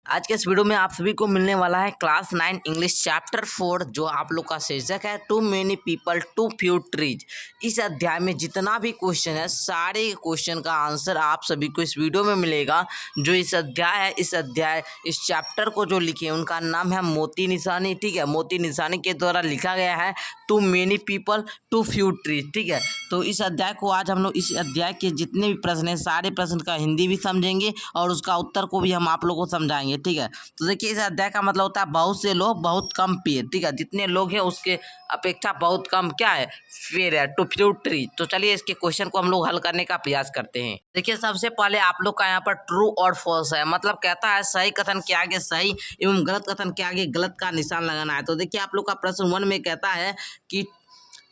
आज के इस वीडियो में आप सभी को मिलने वाला है क्लास 9 इंग्लिश चैप्टर 4 जो आप लोग का शीर्षक है too many people too few trees. इस अध्याय में जितना भी क्वेश्चन है सारे क्वेश्चन का आंसर आप सभी को इस वीडियो में मिलेगा। जो इस अध्याय है इस चैप्टर को जो लिखे उनका नाम है मोती निशानी। ठीक है, मोती निशानी के द्वारा लिखा गया है too many people too few trees. ठीक है, तो इस अध्याय को आज हम लोग इस अध्याय के जितने भी प्रश्न हैं सारे प्रश्न का हिंदी भी समझेंगे और उसका उत्तर को भी हम आप लोगों को समझाएंगे। ठीक है, तो देखिए इस अध्याय का मतलब होता है बहुत से लोग बहुत कम पेड़। ठीक है, जितने लोग हैं उसके अपेक्षा बहुत कम क्या है, पेड़ है, टू फ्यू ट्री। तो चलिए इसके क्वेश्चन को हम लोग हल करने का प्रयास करते हैं। देखिए सबसे पहले आप लोग का यहाँ पर ट्रू और फॉल्स है, मतलब कहता है सही कथन के आगे सही एवं गलत कथन के आगे गलत का निशान लगाना है। तो देखिए आप लोग का प्रश्न 1 में कहता है कि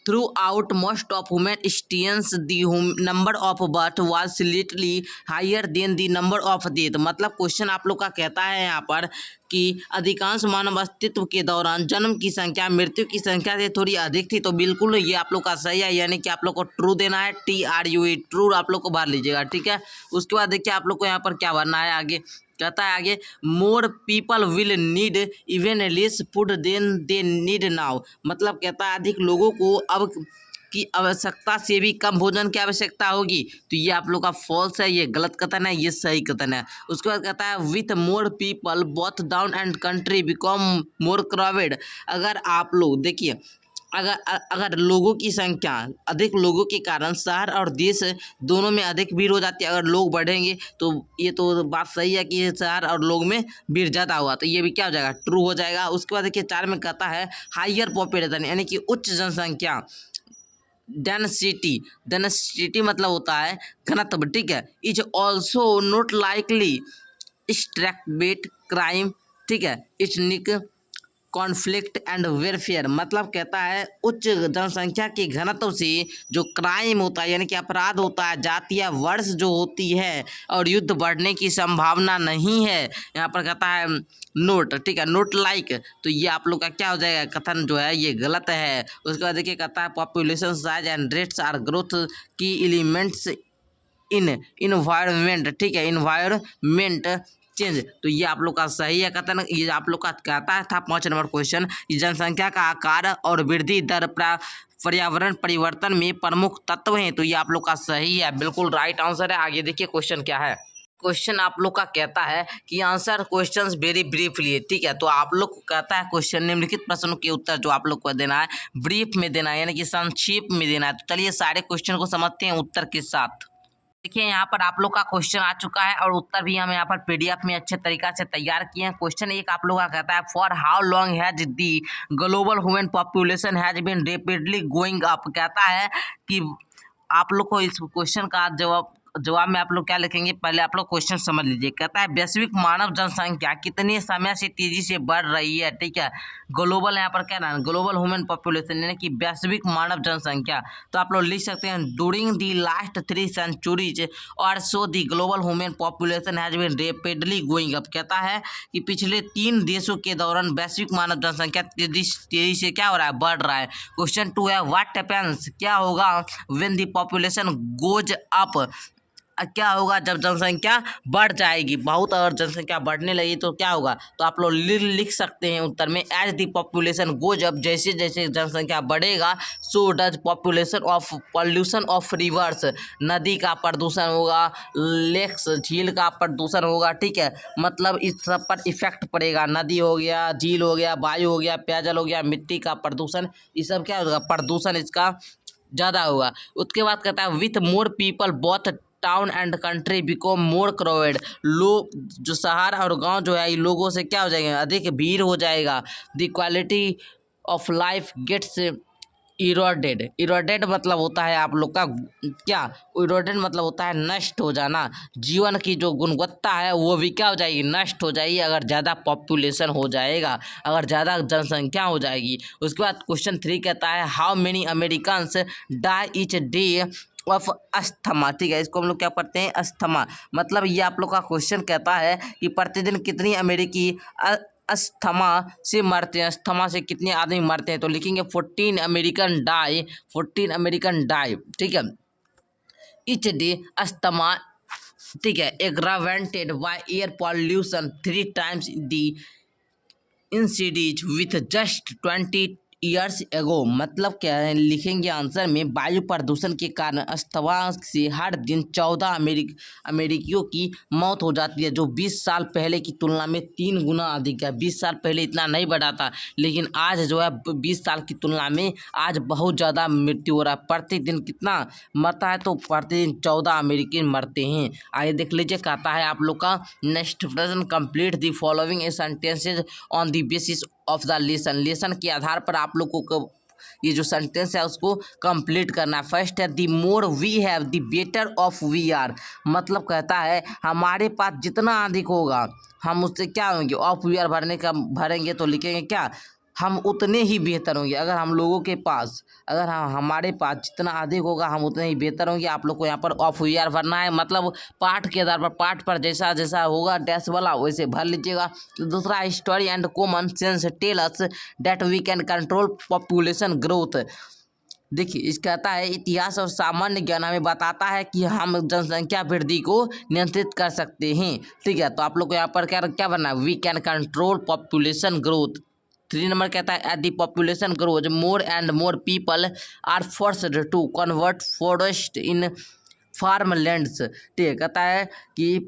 throughout most of human existence the number of birth was slightly higher than the number of death। मतलब क्वेश्चन आप लोग का कहता है यहाँ पर कि अधिकांश मानव अस्तित्व के दौरान जन्म की संख्या मृत्यु की संख्या से थोड़ी अधिक थी। तो बिल्कुल ये आप लोग का सही है, यानी कि आप लोग को ट्रू देना है, TRUE ट्रू आप लोग को भर लीजिएगा। ठीक है, उसके बाद देखिए आप लोग को यहाँ पर क्या भरना है। आगे कहता है आगे more people will need even less food than they need now. मतलब कहता है अधिक लोगों को अब की आवश्यकता से भी कम भोजन की आवश्यकता होगी। तो ये आप लोग का फॉल्स है, ये गलत कथन है, ये सही कथन है। उसके बाद कहता है with more people both down and country become more crowded. अगर आप लोग देखिए अगर लोगों की संख्या अधिक लोगों के कारण शहर और देश दोनों में अधिक भीड़ हो जाती है। अगर लोग बढ़ेंगे तो ये तो बात सही है कि शहर और लोग में भीड़ ज़्यादा हुआ, तो ये भी क्या हो जाएगा, ट्रू हो जाएगा। उसके बाद देखिए 4 में कहता है हायर पॉपुलेशन यानी कि उच्च जनसंख्या, डेंसिटी मतलब होता है घनत्व। ठीक है, is also not likely struct crime. ठीक है, it's nick conflict and welfare. मतलब कहता है उच्च जनसंख्या के घनत्व से जो क्राइम होता है यानी कि अपराध होता है, जाति या वर्ष जो होती है और युद्ध बढ़ने की संभावना नहीं है। यहाँ पर कहता है नोट। ठीक है, नोट लाइक, तो ये आप लोग का क्या हो जाएगा, कथन जो है ये गलत है। उसके बाद देखिए कहता है population size and rates are growth की एलिमेंट्स इन इन्वायरमेंट। ठीक है, इन्वायरमेंट चेंज, तो ये आप लोग का सही है कथन। ये आप लोग का कहता था 5 नंबर क्वेश्चन, जनसंख्या का आकार और वृद्धि दर पर्यावरण परिवर्तन में प्रमुख तत्व हैं। तो ये आप लोग का सही है, बिल्कुल राइट आंसर है। आगे देखिए क्वेश्चन क्या है। क्वेश्चन आप लोग का कहता है कि आंसर क्वेश्चंस वेरी ब्रीफली। ठीक है, तो आप लोग को कहता है क्वेश्चन निम्नलिखित प्रश्नों के उत्तर जो आप लोग को देना है ब्रीफ में देना है, यानी कि संक्षेप में देना है। तो चलिए सारे क्वेश्चन को समझते हैं उत्तर के साथ। देखिए यहाँ पर आप लोग का क्वेश्चन आ चुका है और उत्तर भी हम यहाँ पर PDF में अच्छे तरीका से तैयार किए हैं। क्वेश्चन एक आप लोग का कहता है for how long has the global human population has been rapidly going up. कहता है कि आप लोग को इस क्वेश्चन का जवाब में आप लोग क्या लिखेंगे, पहले आप लोग क्वेश्चन समझ लीजिए। कहता है वैश्विक मानव जनसंख्या कितने समय से तेजी से बढ़ रही है। ठीक है, ग्लोबल यहाँ पर क्या ना, ग्लोबल ह्यूमन पॉपुलेशन यानी कि वैश्विक मानव जनसंख्या। तो आप लोग लिख सकते हैं ड्यूरिंग दी लास्ट 3 सेंचुरीज और so the global human population has been rapidly going up. कहता है कि पिछले 3 देशों के दौरान वैश्विक मानव जनसंख्या तेजी से क्या हो रहा है, बढ़ रहा है। क्वेश्चन 2 है व्हाट हैपेंस, क्या होगा when the population goes up. क्या होगा जब जनसंख्या बढ़ जाएगी, बहुत अगर जनसंख्या बढ़ने लगी तो क्या होगा। तो आप लोग लिख सकते हैं उत्तर में as the population goes up, जैसे जैसे जनसंख्या बढ़ेगा so does population of pollution of rivers, नदी का प्रदूषण होगा, लेक्स झील का प्रदूषण होगा। ठीक है, मतलब इस सब पर इफेक्ट पड़ेगा, नदी हो गया, झील हो गया, वायु हो गया, पेयजल हो गया, मिट्टी का प्रदूषण, ये सब क्या होगा, प्रदूषण इसका ज़्यादा होगा। उसके बाद कहता है with more people both town and country become more crowded. लोग जो शहर और गांव जो है लोगों से क्या हो जाएगा, अधिक भीड़ हो जाएगा। The quality of life gets eroded मतलब होता है आप लोग का क्या, इरोडेड मतलब होता है नष्ट हो जाना। जीवन की जो गुणवत्ता है वो भी क्या हो जाएगी, नष्ट हो जाएगी अगर ज़्यादा पॉपुलेशन हो जाएगा, अगर ज़्यादा जनसंख्या हो जाएगी। उसके बाद क्वेश्चन 3 कहता है how many Americans die each day of asthma. ठीक है, इसको हम लोग क्या पढ़ते हैं, अस्थमा। मतलब ये आप लोग का क्वेश्चन कहता है कि प्रतिदिन कितनी अमेरिकी अस्थमा से मरते हैं, अस्थमा से कितने आदमी मरते हैं। तो लिखेंगे 14 अमेरिकन डाई, 14 अमेरिकन डाई। ठीक है, ईच डे अस्थमा ठीक है, aggravated by air pollution 3 times the incidence with just 20 years ago. मतलब क्या है, लिखेंगे आंसर में, वायु प्रदूषण के कारण अस्थमा से हर दिन 14 अमेरिकियों की मौत हो जाती है, जो 20 साल पहले की तुलना में 3 गुना अधिक है। 20 साल पहले इतना नहीं बढ़ा था, लेकिन आज जो है 20 साल की तुलना में आज बहुत ज़्यादा मृत्यु हो रहा है। प्रतिदिन कितना मरता है, तो प्रतिदिन 14 अमेरिकी मरते हैं। आइए देख लीजिए, कहता है आप लोग का नेक्स्ट प्रश्न, complete the following sentences on the basis of the lesson. Lesson के आधार पर आप लोगों को ये जो सेंटेंस है उसको कंप्लीट करना है। फर्स्ट है, the more we have the better off we are. मतलब कहता है हमारे पास जितना अधिक होगा हम उससे क्या होंगे, ऑफ वी आर भरेंगे तो लिखेंगे क्या, हम उतने ही बेहतर होंगे। अगर हम लोगों के पास, अगर हमारे पास जितना अधिक होगा हम उतने ही बेहतर होंगे। आप लोग को यहाँ पर ऑफ वी आर भरना है, मतलब पाठ के आधार पर, पाठ पर जैसा जैसा होगा डैश वाला वैसे भर लीजिएगा। तो दूसरा, history and common sense tell us that we can control population growth. देखिए, इस कहता है इतिहास और सामान्य ज्ञान हमें बताता है कि हम जनसंख्या वृद्धि को नियंत्रित कर सकते हैं। ठीक है, तो आप लोग को यहाँ पर क्या क्या बनना है, we can control population growth. 3 number कहता है, at the population grows more and more people are forced to convert forest in farm lands. ठीक है, कहता है कि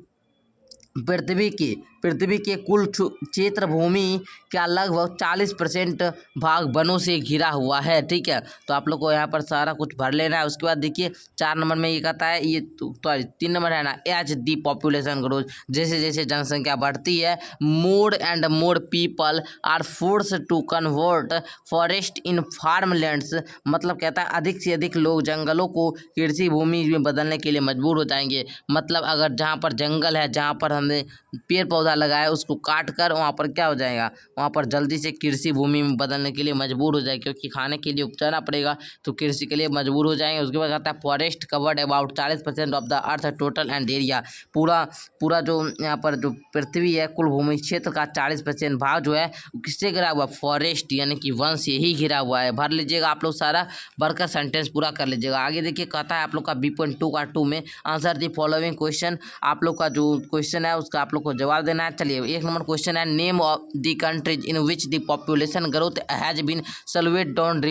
पृथ्वी के कुल क्षेत्र भूमि का लगभग 40% भाग वनों से घिरा हुआ है। ठीक है, तो आप लोग को यहाँ पर सारा कुछ भर लेना है। उसके बाद देखिए 4 नंबर में ये कहता है, ये तो 3 नंबर है ना, एज दी पॉपुलेशन ग्रोज, जैसे जैसे जनसंख्या बढ़ती है, more and more people are force to convert forest in farm lands. मतलब कहता है अधिक से अधिक लोग जंगलों को कृषि भूमि में बदलने के लिए मजबूर हो जाएंगे। मतलब अगर जहाँ पर जंगल है, जहाँ पर हमने पेड़ पौधा लगाया, उसको काट कर वहाँ पर क्या हो जाएगा, वहाँ पर जल्दी से कृषि भूमि में बदलने के लिए मजबूर हो जाएगा, क्योंकि खाने के लिए उपजाना पड़ेगा, तो कृषि के लिए मजबूर हो जाएंगे। उसके बाद कहता है forest covered about 40% of the earth total and area. पूरा जो यहाँ पर जो पृथ्वी है, कुल भूमि क्षेत्र का 40% भाग जो है किससे घिरा हुआ, फॉरेस्ट यानी कि वन से ही घिरा हुआ है। भर लीजिएगा आप लोग, सारा भरकर सेंटेंस पूरा कर लीजिएगा। आगे देखिए, कहता है आप लोग का B.2 का 2 में आंसर दी फॉलोइंग क्वेश्चन। आप लोग का जो क्वेश्चन है उसका आप लोग को जवाब देना है। चलिए, 1 नंबर क्वेश्चन है, name of the countries in which the population growth has been slowed down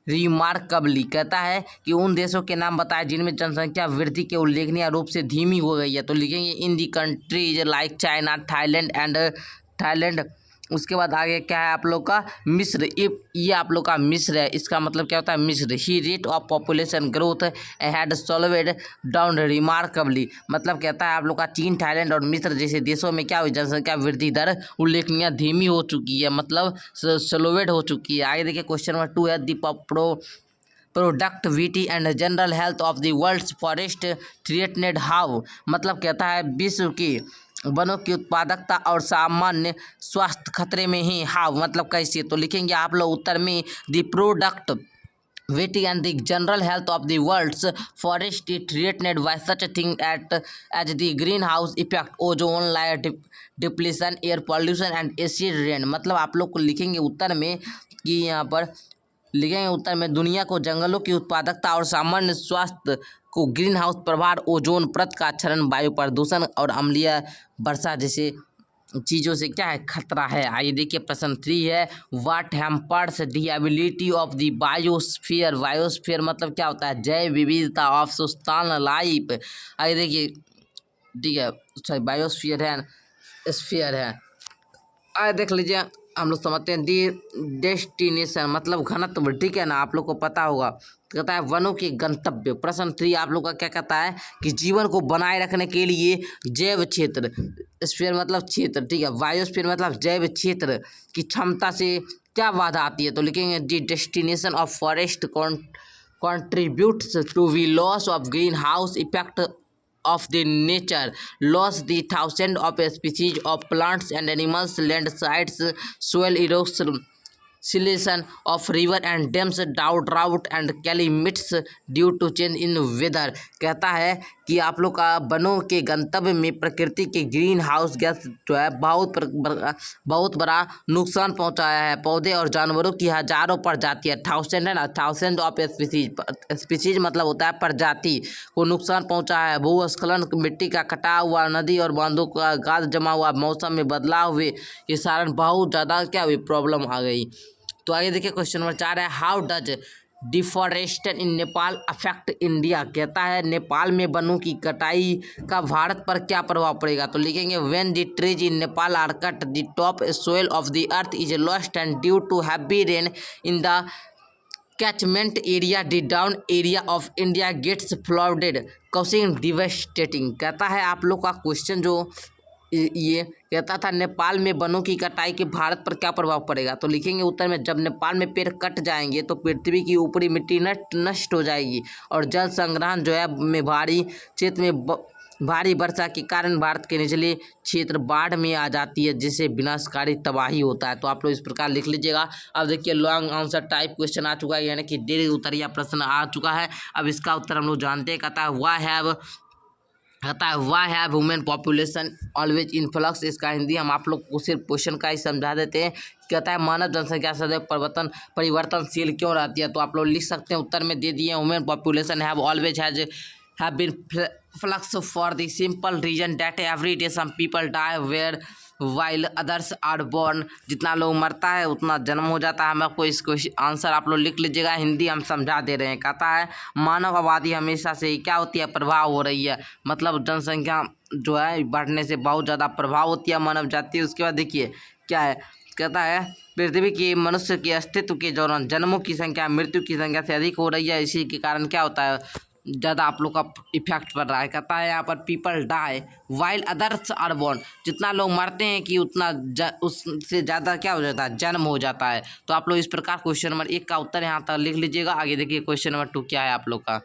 remarkably. कहता है कि उन देशों के नाम बताए जिनमें जनसंख्या वृद्धि के उल्लेखनीय रूप से धीमी हो गई है। तो लिखेंगे in the countries like China, Thailand. उसके बाद आगे क्या है आप लोग का, मिस्र। ये आप लोग का मिस्र है, इसका मतलब क्या होता है, मिस्र। ही rate of population growth had slowed down remarkably. मतलब कहता है आप लोग का चीन, थाईलैंड और मिस्र जैसे देशों में क्या हुई, जनसंख्या वृद्धि दर उल्लेखनीय धीमी हो चुकी है, मतलब स्लोवेड हो चुकी है। आगे देखिए, क्वेश्चन नंबर 2 है, the productivity and general health of the world's forest threatened how. मतलब कहता है विश्व की वनों की उत्पादकता और सामान्य स्वास्थ्य खतरे में ही, हाउ मतलब कैसे। तो लिखेंगे आप लोग उत्तर में, the productivity and the general health of the world's forest threatened by such thing as the green house effect, ozone layer depletion, air pollution and acid rain. मतलब आप लोग को लिखेंगे उत्तर में कि यहाँ पर लिखेंगे उत्तर में, दुनिया को जंगलों की उत्पादकता और सामान्य स्वास्थ्य को ग्रीन हाउस प्रभाव, ओजोन परत का क्षरण, वायु प्रदूषण और अम्लीय वर्षा जैसे चीज़ों से क्या है, खतरा है। आइए देखिए, प्रश्न 3 है, what hampers the ability of the biosphere. Biosphere मतलब क्या होता है, जैव विविधता ऑफ सुस्तान लाइफ। आइए देखिए, ठीक है, सॉरी बायोस्फीयर है, स्फीयर है। आइए देख लीजिए, हम लोग समझते हैं दी डेस्टिनेशन मतलब घनत्व। ठीक है ना, आप लोग को पता होगा। कहता है वनों के गंतव्य। प्रश्न 3 आप लोग का क्या कहता है कि जीवन को बनाए रखने के लिए जैव क्षेत्र, स्फीयर मतलब क्षेत्र, ठीक है, बायोस्फीयर मतलब जैव क्षेत्र की क्षमता से क्या बाधा आती है। तो लिखेंगे the destination of forest contributes to the loss of greenhouse effect of the nature, loss the thousands of species of plants and animals, landslides, soil erosion, siltation of river and dams, drought and calamities due to change in weather। कहता है कि आप लोग का वनों के गंतव्य में प्रकृति के ग्रीन हाउस गैस जो है बहुत बड़ा नुकसान पहुंचाया है। पौधे और जानवरों की हजारों प्रजातियां, थाउजेंड है ना, थाउजेंड ऑफ स्पीसीज मतलब होता है प्रजाति को नुकसान पहुंचाया है। भूस्खलन, मिट्टी का कटाव हुआ, नदी और बांधों का गाद जमा हुआ, मौसम में बदलाव हुए के कारण बहुत ज़्यादा क्या हुई, प्रॉब्लम आ गई। तो आगे देखिए क्वेश्चन नंबर 4 है, how does deforestation in Nepal affect India. कहता है नेपाल में वनों की कटाई का भारत पर क्या प्रभाव पड़ेगा। तो लिखेंगे when the trees in Nepal are cut the top soil of the earth is lost and due to heavy rain in the catchment area the down area of India gets flooded causing devastating. कहता है आप लोग का question जो ये कहता था नेपाल में वनों की कटाई के भारत पर क्या प्रभाव पड़ेगा। तो लिखेंगे उत्तर में, जब नेपाल में पेड़ कट जाएंगे तो पृथ्वी की ऊपरी मिट्टी नष्ट हो जाएगी और जल संग्रहण जो है में भारी क्षेत्र में भारी वर्षा के कारण भारत के निचले क्षेत्र बाढ़ में आ जाती है, जिससे विनाशकारी तबाही होता है। तो आप लोग इस प्रकार लिख लीजिएगा। अब देखिए लॉन्ग आंसर टाइप क्वेश्चन आ चुका है, यानी कि दीर्घ उत्तरीय प्रश्न आ चुका है। अब इसका उत्तर हम लोग जानते हैं। कहता है why have women population always influx. इसका हिंदी हम आप लोग को सिर्फ क्वेश्चन का ही समझा देते हैं। कहता है मानव जनसंख्या सदैव परिवर्तनशील क्यों रहती है। तो आप लोग लिख सकते हैं, उत्तर में दे दिए, women population have always have been flux for the simple reason that every day some people die where while others are born। जितना लोग मरता है उतना जन्म हो जाता है। हम आपको इसको आंसर आप लोग लिख लीजिएगा, हिंदी हम समझा दे रहे हैं। कहता है मानव आबादी हमेशा से ही क्या होती है, प्रभाव हो रही है, मतलब जनसंख्या जो है बढ़ने से बहुत ज़्यादा प्रभाव होती है मानव जाति। उसके बाद देखिए क्या है, कहता है पृथ्वी की मनुष्य के अस्तित्व के दौरान जन्मों की संख्या मृत्यु की संख्या से अधिक हो रही है। इसी के कारण क्या होता है, ज़्यादा आप लोग का इफेक्ट पड़ रहा है। कहता है यहाँ पर people die while others are born. जितना लोग मरते हैं कि उतना उससे ज़्यादा क्या हो जाता है, जन्म हो जाता है। तो आप लोग इस प्रकार क्वेश्चन नंबर 1 का उत्तर यहाँ तक लिख लीजिएगा। आगे देखिए क्वेश्चन नंबर 2 क्या है आप लोग का।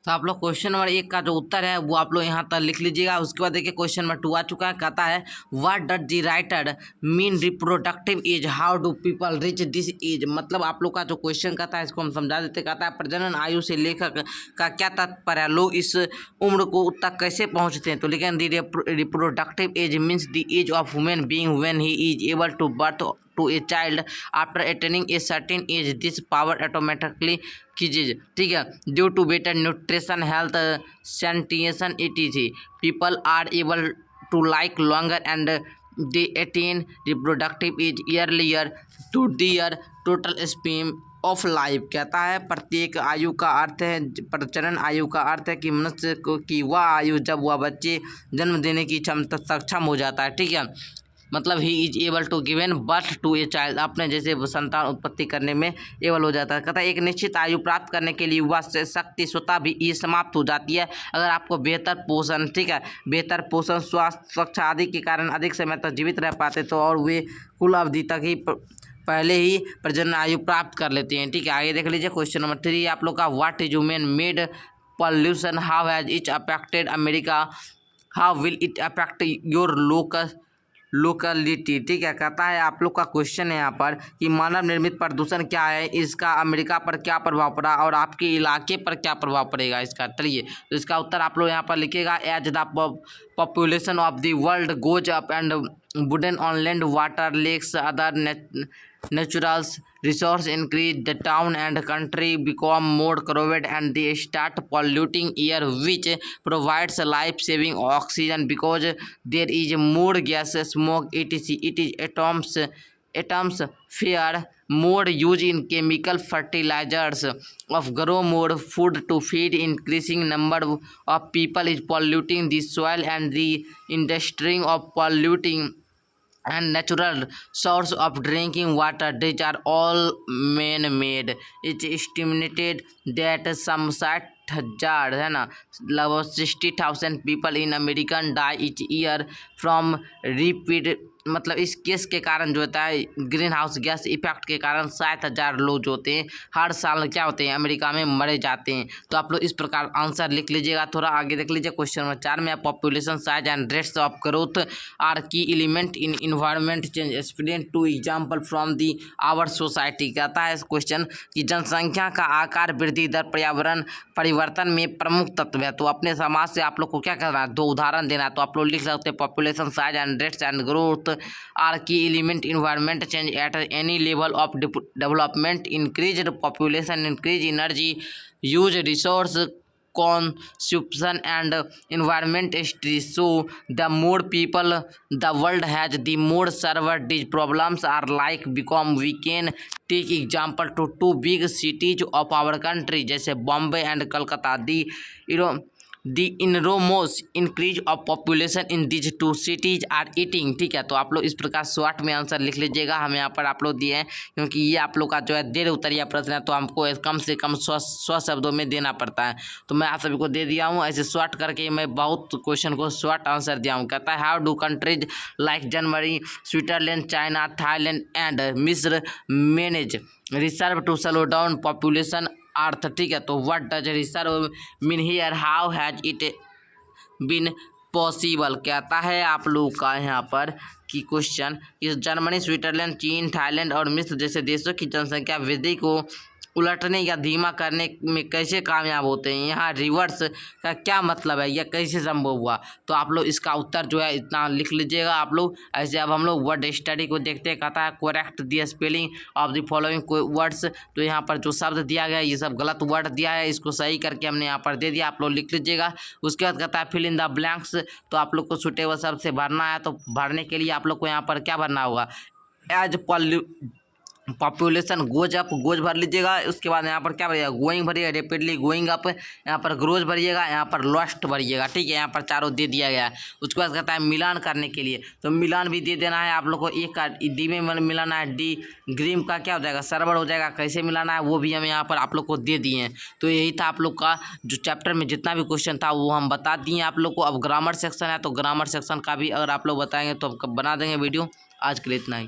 तो आप लोग क्वेश्चन नंबर 1 का जो उत्तर है वो आप लोग यहाँ तक लिख लीजिएगा। उसके बाद देखिए क्वेश्चन नंबर 2 आ चुका है। कहता है what does the writer mean reproductive age, how do people reach this age. मतलब आप लोग का जो क्वेश्चन कहता है इसको हम समझा देते। कहता है प्रजनन आयु से लेखक का क्या तात्पर्य है, लोग इस उम्र को तक कैसे पहुँचते हैं। तो लेकिन the reproductive age means the age of human being when he is able to birth to a child after attaining a certain age। this power automatically कीजिए, ठीक है, due to better nutrition health sanitation etc people are able to live longer and they attain reproductive age earlier to their total span of life. कहता है प्रत्येक आयु का अर्थ है, प्रजनन आयु का अर्थ है कि मनुष्य को की वह आयु जब वह बच्चे जन्म देने की क्षमता सक्षम हो जाता है, ठीक है, मतलब he is able to given birth to a child, अपने जैसे संतान उत्पत्ति करने में एबल हो जाता है। कहता है एक निश्चित आयु प्राप्त करने के लिए वह शक्ति स्वतः भी ये समाप्त हो जाती है अगर आपको बेहतर पोषण, ठीक है, बेहतर पोषण, स्वास्थ्य, सुरक्षा आदि के कारण अधिक समय तक जीवित रह पाते तो, और वे कुल अवधि तक ही पहले ही प्रजनन आयु प्राप्त कर लेते हैं, ठीक है। आगे देख लीजिए क्वेश्चन नंबर 3 आप लोग का, what is human made pollution, how has it affected America, how will it affect your locality, ठीक है। कहता है आप लोग का क्वेश्चन है यहाँ पर कि मानव निर्मित प्रदूषण क्या है, इसका अमेरिका पर क्या प्रभाव पड़ा और आपके इलाके पर क्या प्रभाव पड़ेगा इसका। चलिए तो इसका उत्तर आप लोग यहाँ पर लिखिएगा, as the population of the world goes up and wooden on land water lakes other natural resource increase, the town and country become more crowded and they start polluting air which provides life-saving oxygen because there is more gas, smoke etc. It is atoms fear more use in chemical fertilizers of grow more food to feed increasing number of people is polluting the soil and the industry of polluting and natural source of drinking water. These are all man-made. It's estimated that some 60,000 है ना, लगभग 60,000 people in American die each year from repeat मतलब इस case के कारण जो होता है ग्रीन हाउस गैस इफेक्ट के कारण 60,000 लोग जो होते हैं हर साल क्या होते हैं अमेरिका में मरे जाते हैं। तो आप लोग इस प्रकार आंसर लिख लीजिएगा। थोड़ा आगे देख लीजिए क्वेश्चन नंबर 4 में population size and rates of growth are key element in environment change experience to example from the our society. कहता है क्वेश्चन कि जनसंख्या का आकार वृद्धि दर पर्यावरण परिवर्तन में प्रमुख तत्व है। तो अपने समाज से आप लोग को क्या करना है, 2 उदाहरण देना है। तो आप लोग लिख सकते हैं population size and rates and growth are key element environment change at any level of development increase population increase energy use resource consumption and environment stress. So the more people the world has, the more severe these problems are like become. We can take example to 2 big cities of our country जैसे Bombay and Calcutta. The enormous increase of population in these 2 cities are eating. ठीक है, तो आप लोग इस प्रकार short में answer लिख लीजिएगा। हमें यहाँ पर आप लोग दिए हैं क्योंकि ये आप लोग का जो है देर उत्तरीय प्रश्न है, तो हमको कम से कम 100 शब्दों में देना पड़ता है। तो मैं आप सभी को दे दिया हूँ। ऐसे शॉर्ट करके मैं बहुत क्वेश्चन को शॉर्ट आंसर दिया हूँ। कहता है how do countries like Germany, Switzerland, China, Thailand and मिस्र manage reserve to slow down population earth. ठीक है, तो what does reserve mean here, how has it been possible. कहता है आप लोग का यहाँ पर कि क्वेश्चन इस जर्मनी, स्विट्जरलैंड, चीन, थाईलैंड और मिस्र जैसे देशों की जनसंख्या वृद्धि को उलटने या धीमा करने में कैसे कामयाब होते हैं। यहाँ रिवर्स का क्या मतलब है, यह कैसे संभव हुआ। तो आप लोग इसका उत्तर जो है इतना लिख लीजिएगा आप लोग। ऐसे अब हम लोग वर्ड स्टडी को देखते हैं। कहता है correct the spelling of the following words. तो यहाँ पर जो शब्द दिया गया ये सब गलत वर्ड दिया है, इसको सही करके हमने यहाँ पर दे दिया, आप लोग लिख लीजिएगा। उसके बाद कहता है फिल इन द ब्लैंक्स। तो आप लोग को सुटेबल शब्द से भरना है। तो भरने के लिए आप लोग को यहाँ पर क्या भरना होगा, as population goes up, goes भर लीजिएगा। उसके बाद यहाँ पर क्या भरिएगा, गोइंग भरिएगा, रेपिडली गोइंग अप, यहाँ पर ग्रोज भरिएगा, यहाँ पर लॉस्ट भरिएगा। ठीक है, यहाँ पर चारों दे दिया गया है। उसके बाद कहता है मिलान करने के लिए, तो मिलान भी दे देना है आप लोग को। एक का डी में मिलाना है, डी ग्रीम का क्या हो जाएगा, सर्वर हो जाएगा। कैसे मिलाना है वो भी हम यहाँ पर आप लोग को दे दिए हैं। तो यही था आप लोग का जो चैप्टर में जितना भी क्वेश्चन था वो हम बता दिए आप लोग को। अब ग्रामर सेक्शन है, तो ग्रामर सेक्शन का भी अगर आप लोग बताएंगे तो हम बना देंगे वीडियो। आज के लिए इतना ही।